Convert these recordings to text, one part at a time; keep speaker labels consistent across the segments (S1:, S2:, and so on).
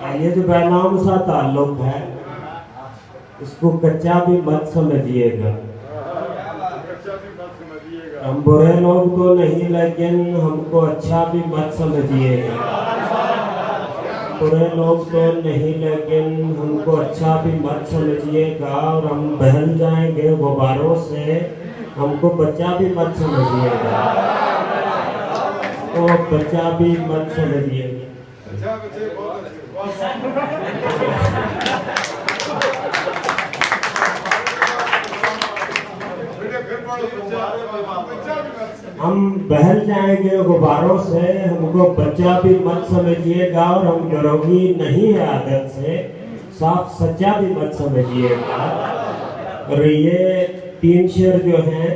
S1: ये जो बैनाम सा ताल्लुक है इसको कच्चा भी मत समझिएगा। हम बुरे लोग तो नहीं, लेकिन हमको अच्छा भी मत समझिएगा। बुरे लोग तो नहीं, लेकिन हमको अच्छा भी मत समझिएगा। और हम बहल जाएंगे गुब्बारों से, हमको बच्चा भी मत समझिएगा। तो बच्चा भी मत समझिएगा। हम बहल जाएंगे गुब्बारों से, हमको बच्चा भी मत समझिएगा। और हम डरोगी नहीं है आदत से, साफ सच्चा भी मत समझिएगा। और ये 3 शेर जो हैं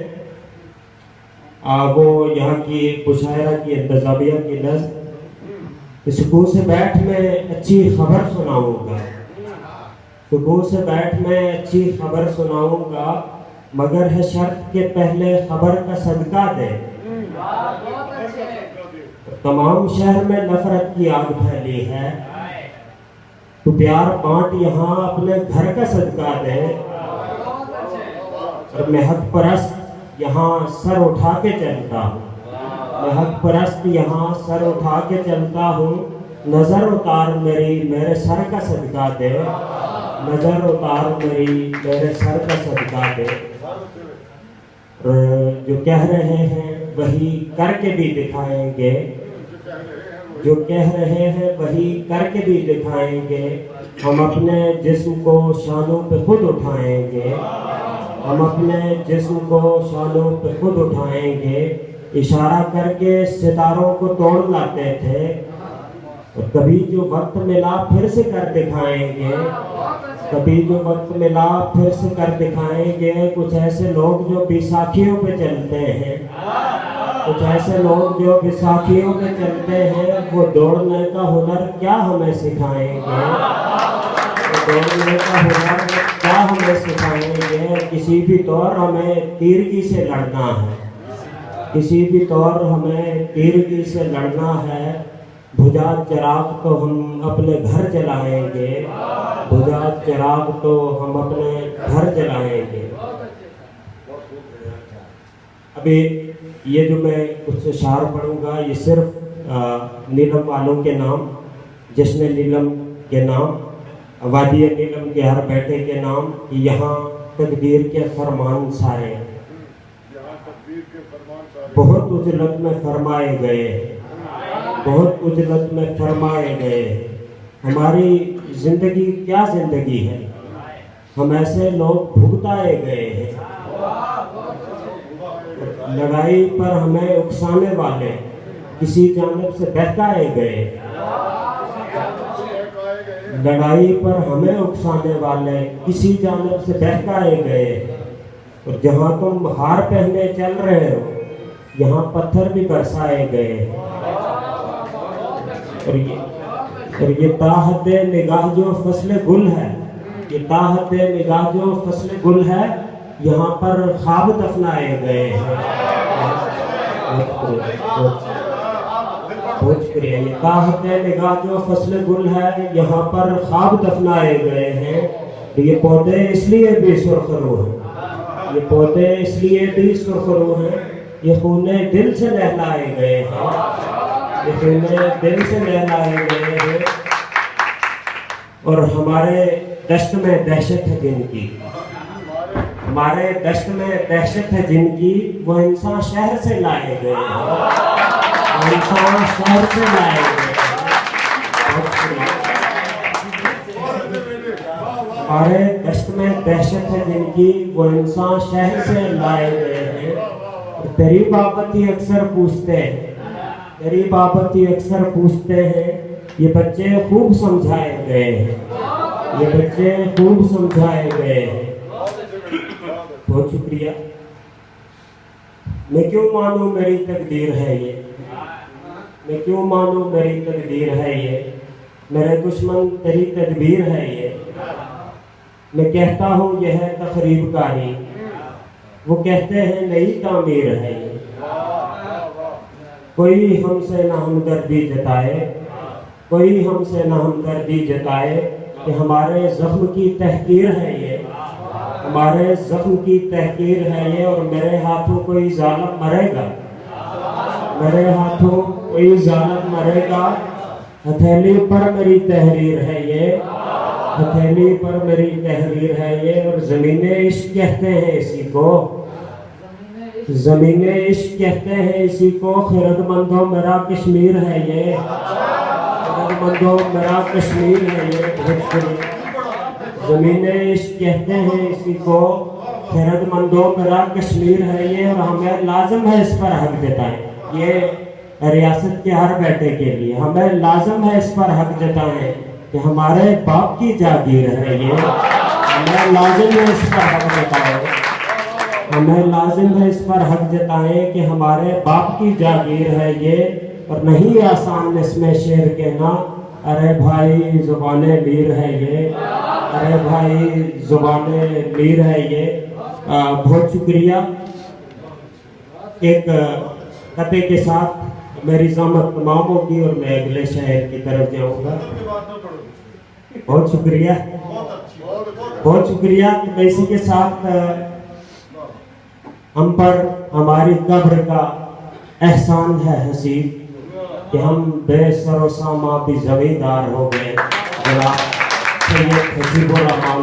S1: वो यहाँ की मुशायरा की इंतजामिया की नज़्म। सुकून से बैठ में अच्छी खबर सुनाऊंगा, सुकून से बैठ में अच्छी खबर सुनाऊंगा, मगर है शर्त के पहले खबर का सदका दे। तमाम शहर में नफरत की आग फैली है, तो प्यार बांट यहाँ अपने घर का सदका दे। और मैं हक परस्त यहाँ सर उठा के चलता हूँ, मैं हक परस्त यहाँ सर उठा के चलता हूँ। नजर उतार मेरी मेरे सर का सदका दे, नजर उतार मेरी मेरे सर का सदका दे। जो कह रहे हैं वही करके भी दिखाएंगे, जो कह रहे हैं वही करके भी दिखाएंगे। हम अपने जिस्म को शानों पे खुद उठाएंगे, हम अपने जिस्म को शानों पे खुद उठाएंगे। इशारा करके सितारों को तोड़ लाते थे, और कभी जो वक्त मिला फिर से कर दिखाएंगे, कभी जो वक्त मिला फिर से कर दिखाएंगे। कुछ ऐसे लोग जो बैसाखियों पे चलते हैं, कुछ ऐसे लोग जो बैसाखियों पे चलते हैं, वो दौड़ने का हुनर क्या हमें सिखाएंगे, दौड़ने का हुनर क्या हमें सिखाएंगे। किसी भी तौर हमें तीरगी से लड़ना है, किसी भी तौर हमें तीरगी से लड़ना है। बुझा चिराग तो हम अपने घर जलाएंगे, बुझा चिराग तो हम अपने घर जलाएंगे। अभी ये जो मैं कुछ शार पढ़ूंगा, ये सिर्फ नीलम वालों के नाम, जश्न नीलम के नाम, वादी नीलम के हर बेटे के नाम। यहाँ तकदीर के फरमान सारे बहुत उजलत में फरमाए गए, बहुत उजलत में फरमाए गए। हमारी जिंदगी क्या जिंदगी है, हम ऐसे लोग भुगताए गए हैं। लड़ाई पर हमें उकसाने वाले किसी जानिब से बहकाए गए, लड़ाई पर हमें उकसाने वाले किसी जानिब से बहकाए गए। और जहाँ तुम हार पहने चल रहे हो, यहाँ पत्थर भी बरसाए गए। और ये ताहत निगाह जो फसले गुल है, ये ताहत निगाह जो फसले गुल है, यहाँ पर ख्वाब दफनाए गए हैं। बहुत शुक्रिया। ये ताहत निगाह जो फसले गुल है, यहाँ पर ख्वाब दफनाए गए हैं। ये पौधे इसलिए भी सुर्खरू हैं, ये पौधे इसलिए भी सुर्खरू हैं, ये खूने दिल से नहलाए गए हैं, ये खूने दिल से नहलाए गए हैं। और हमारे दश्त में दहशत है जिनकी, हमारे दश्त में दहशत है जिनकी, वो इंसान शहर से लाए गए हैं, वो इंसान शहर से लाए गए हैं। हमारे दश्त में दहशत है जिनकी, वो इंसान शहर से लाए गए हैं। तेरी बाबत ही अक्सर पूछते हैं, तेरी बाबत ही अक्सर पूछते हैं। ये बच्चे खूब समझाए गए हैं, ये बच्चे खूब समझाए गए हैं। बहुत शुक्रिया। मैं क्यों मानूं मेरी तकदीर है ये, मैं क्यों मानूं मेरी तकदीर है ये, मेरे दुश्मन तेरी तदबीर है ये। मैं कहता हूँ यह है तकरीब कारी, वो कहते हैं नई तामीर है ये। कोई हमसे ना हमदर्दी जताए, कोई हमसे न हमदर्दी जताए कि हमारे जख्म की तहकीर है ये, हमारे जख्म की तहकीर है ये, और मेरे हाथों कोई जालिम मरेगा, मेरे हाथों कोई जालिम मरेगा। हथेली पर मेरी तहरीर है ये, हथेली पर मेरी तहरीर है ये। और ज़मीने इश्क कहते हैं इसी को, ज़मीने इश्क कहते हैं इसी को। खिरदमंदो मेरा कश्मीर है ये, खिरदमंदो मेरा कश्मीर है ये। ज़मीने इश्क कहते हैं इसी को, खिरदमंदो मेरा कश्मीर है ये। और हमें लाजिम है इस पर हक जताएं, ये रियासत के हर बेटे के लिए हमें लाजिम है इस पर हक जताएं कि हमारे बाप की जागीर है ये। हमें लाजिम है इस पर हक जताएं, हमें लाजिम है इस पर हक जताएं कि हमारे बाप की जागीर है ये। और नहीं आसान इसमें शेर कहना, अरे भाई ज़ुबाने मीर है ये, अरे भाई ज़ुबाने मीर है ये। बहुत शुक्रिया। एक कते के साथ मेरी ज़हमत तमाम होगी और मैं अगले शहर की तरफ जाऊंगा। बहुत शुक्रिया, बहुत शुक्रिया। तो इसी के साथ हम पर हमारी कब्र का एहसान है हसीब कि हम बेसरो सामा भी जमींदार हो गए। जनाब सैयद हसीबुर रहमान।